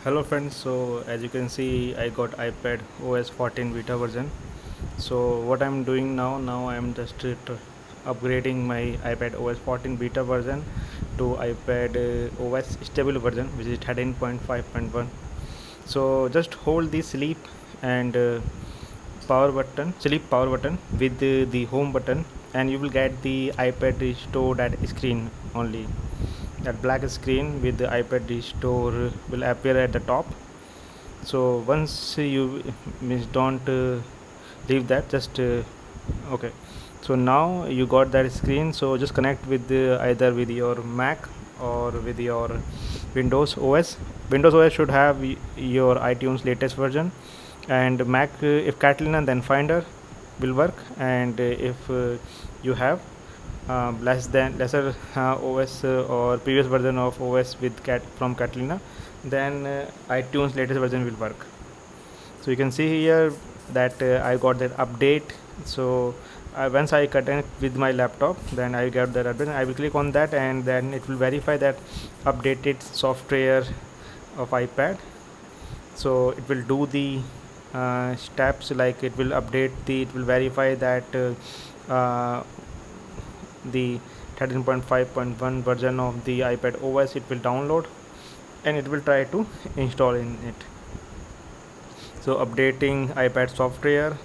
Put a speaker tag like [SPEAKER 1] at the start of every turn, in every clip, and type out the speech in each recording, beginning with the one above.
[SPEAKER 1] Hello friends, so as you can see I got iPad OS 14 beta version. So what I'm doing now I'm just upgrading my iPad OS 14 beta version to iPad OS stable version, which is 13.5.1. So just hold the and sleep power button with the home button, and you will get the iPad restored at screen only. That black screen with the iPad restore will appear at the top. So once you means don't leave that, just okay. So now you got that screen, so just connect with either with your Mac or with your Windows OS. Windows OS should have your iTunes latest version, and Mac, if Catalina, then Finder will work. And if you have lesser OS or previous version of OS with from Catalina, then iTunes latest version will work. So you can see here that I got that update. So once I connect with my laptop, then I get that update. I will click on that, and then it will verify that updated software of iPad. So it will do the steps, like it will it will verify that the 13.5.1 version of the iPad OS it will download, and it will try to install in it. So updating iPad software.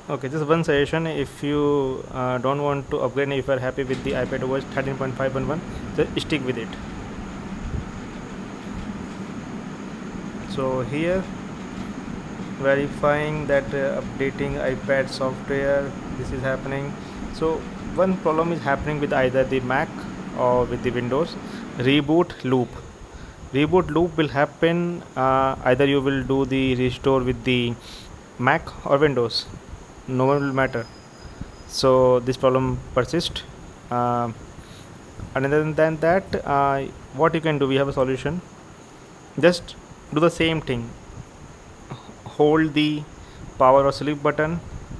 [SPEAKER 1] Okay, just one suggestion: if you don't want to upgrade, if you are happy with the iPad OS 13.5.1, just stick with it. So here verifying that updating iPad software, this is happening. So one problem is happening with either the Mac or with the Windows. Reboot loop will happen, either you will do the restore with the Mac or Windows, no one will matter. So this problem persists. And other than that, what you can do, we have a solution. Just do the same thing: hold the power or sleep button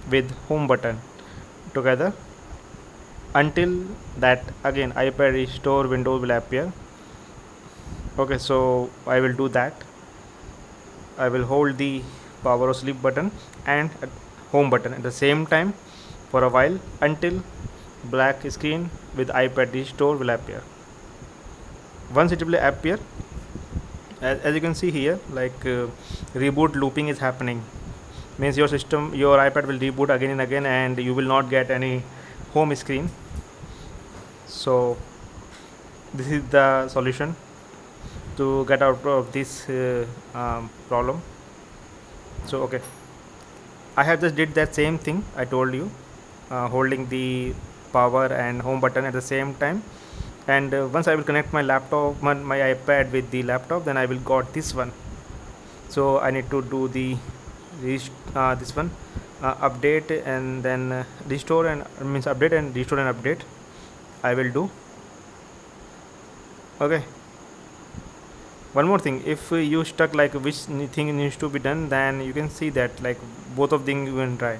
[SPEAKER 1] with home button together until that again iPad restore window will appear. Okay, so I will do that. I will hold the power or sleep button and home button at the same time for a while until black screen with iPad restore will appear. Once it will appear, as you can see here, like reboot looping is happening, means your iPad will reboot again and again, and you will not get any home screen. So this is the solution to get out of this problem. So okay, I have just did that same thing I told you, holding the power and home button at the same time. And once I will connect my iPad with the laptop, then I will got this one. So I need to do the this one update, and then restore, and means update and restore and update I will do. Okay, one more thing: if you stuck like which thing needs to be done, then you can see that like both of them you can try.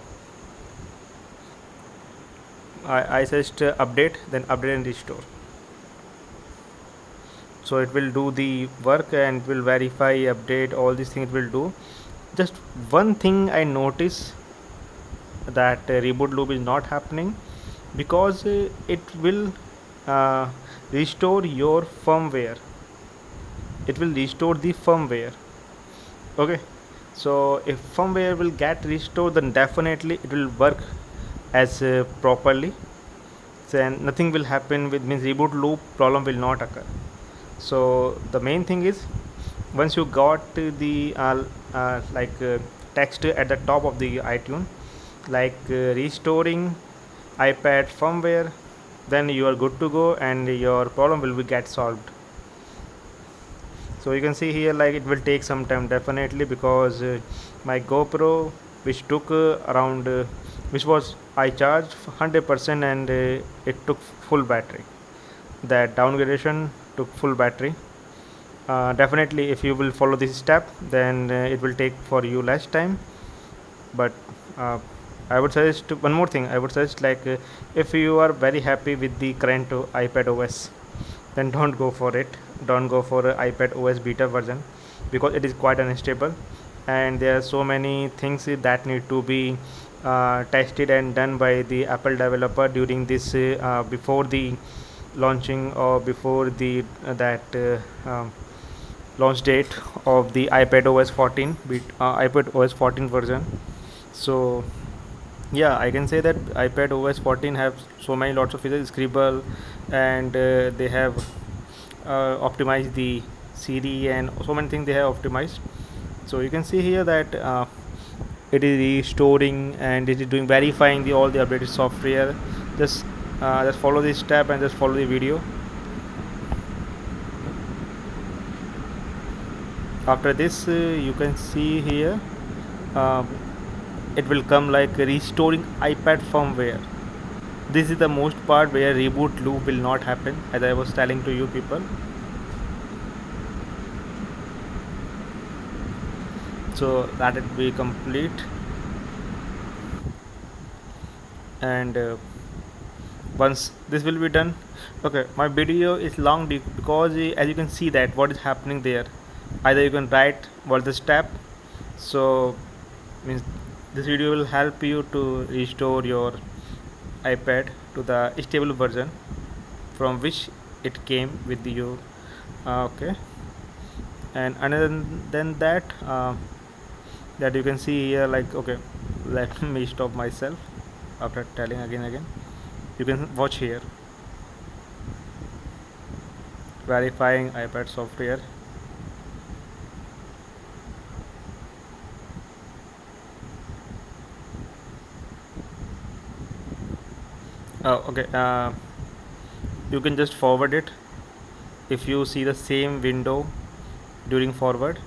[SPEAKER 1] I suggest update, then update and restore. So it will do the work, and it will verify, update, all these things it will do. Just one thing I notice, that reboot loop is not happening, because it will uh, restore your firmware. It will restore the firmware. Okay, so if firmware will get restored, then definitely it will work as properly. Then nothing will happen with, means reboot loop problem will not occur. So the main thing is, once you got the like text at the top of the iTunes, like restoring iPad firmware, then you are good to go, and your problem will be get solved. So you can see here, like it will take some time definitely, because my GoPro, which took around which was I charged 100%, and it took full battery. That downgradation took full battery. Definitely if you will follow this step, then it will take for you less time. But I would suggest one more thing. I would suggest, like if you are very happy with the current iPad OS, then don't go for it. Don't go for a iPad OS beta version, because it is quite unstable, and there are so many things that need to be tested and done by the Apple developer during this before the launching, or before the that launch date of the iPad OS 14 iPad OS 14 version. So yeah, I can say that iPad OS 14 have so many lots of features, Scribble, and they have optimized the Siri, and so many things they have optimized. So you can see here that it is restoring and it is doing verifying all the updated software. Just follow this step and just follow the video. After this, you can see here uh, it will come like restoring iPad firmware. This is the most part where reboot loop will not happen, as I was telling to you people. So that it be complete, and once this will be done, okay, my video is long because as you can see that what is happening there, either you can write what the step. So means this video will help you to restore your iPad to the stable version from which it came with you. Okay, and other than that, that you can see here, like, okay, let me stop myself after telling again. You can watch here, verifying iPad software. Okay, you can just forward it if you see the same window during forward.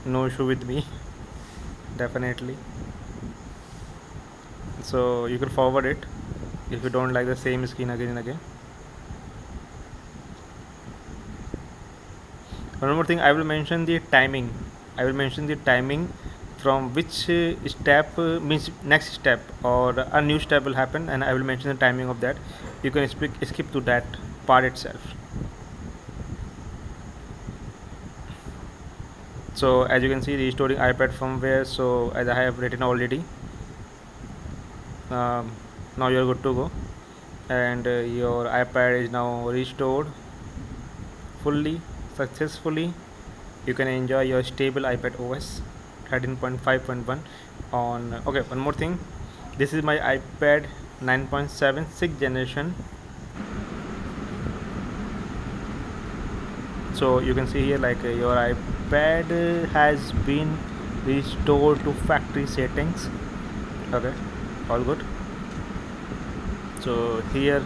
[SPEAKER 1] No issue with me. Definitely. So you can forward it if you don't like the same screen again and again. One more thing, I will mention the timing. From which step means next step or a new step will happen, and I will mention the timing of that. You can skip to that part itself. So as you can see, restoring iPad firmware. So as I have written already, now you're good to go, and your iPad is now restored fully successfully. You can enjoy your stable iPad OS 13.5.1 on. Okay, one more thing, this is my iPad 9.7 6th generation. So you can see here, like, your iPad has been restored to factory settings. Okay, all good. So here,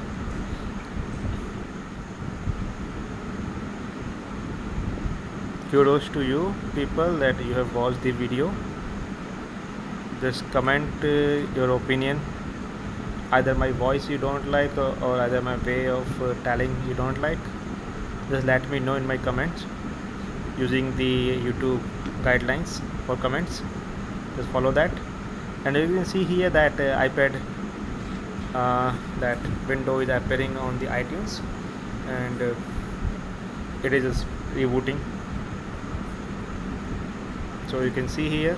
[SPEAKER 1] kudos to you people that you have watched the video. Just comment your opinion, either my voice you don't like, or either my way of telling you don't like. Just let me know in my comments using the YouTube guidelines for comments. Just follow that, and you can see here that iPad, that window is appearing on the iTunes, and it is just rebooting. So you can see here,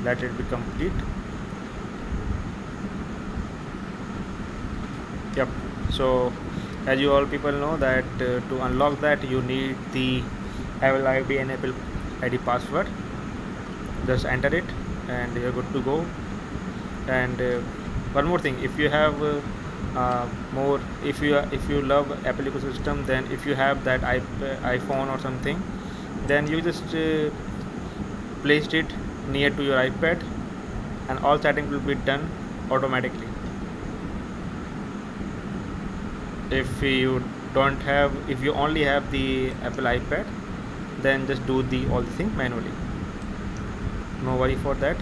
[SPEAKER 1] let it be complete. Yep. So as you all people know that to unlock that you need the Apple ID and Apple ID password. Just enter it and you're good to go. And one more thing, if you have more, if you love Apple ecosystem, then if you have that iPhone or something, then you just placed it near to your iPad, and all settings will be done automatically. If you only have the Apple iPad, then just do all the thing manually. No worry for that.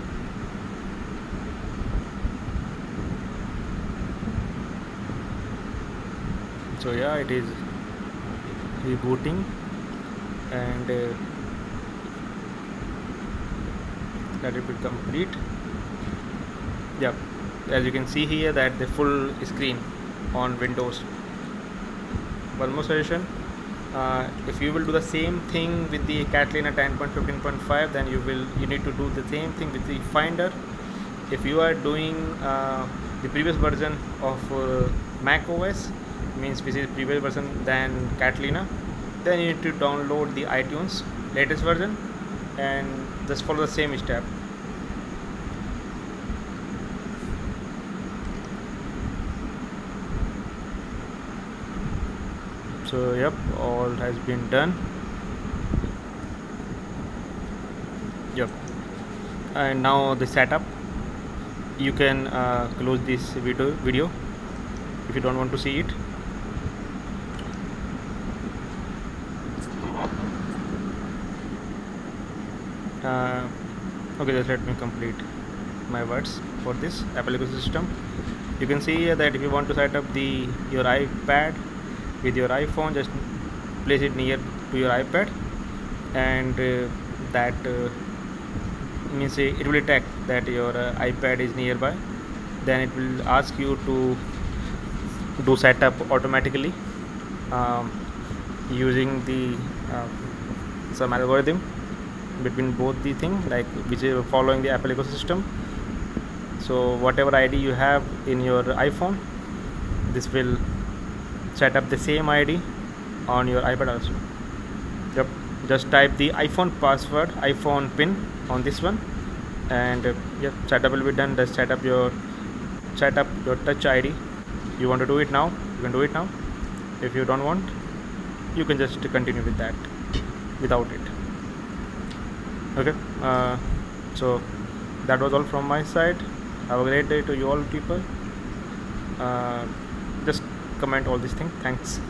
[SPEAKER 1] So yeah, it is rebooting, and let it be complete. Yeah. as you can see here that the full screen on Windows. One more suggestion, if you will do the same thing with the Catalina 10.15.5, then you need to do the same thing with the Finder. If you are doing the previous version of Mac OS, means which is previous version than Catalina, then you need to download the iTunes latest version and just follow the same step. So yep, all has been done. Yep, and now the setup. You can close this video if you don't want to see it. Okay, just let me complete my words for this Apple ecosystem. You can see here that if you want to set up your iPad with your iPhone, just place it near to your iPad, and that means it will detect that your iPad is nearby. Then it will ask you to do setup automatically um, using the some algorithm between both the thing, like which is following the Apple ecosystem. So whatever ID you have in your iPhone, this will set up the same ID on your iPad also. Yep, just type the iPhone password, iPhone pin on this one, and yeah, setup will be done. Just set up your touch ID. You want to do it now, you can do it now. If you don't want, you can just continue with that without it. Okay, so that was all from my side. Have a great day to you all people. Just comment all these things. Thanks.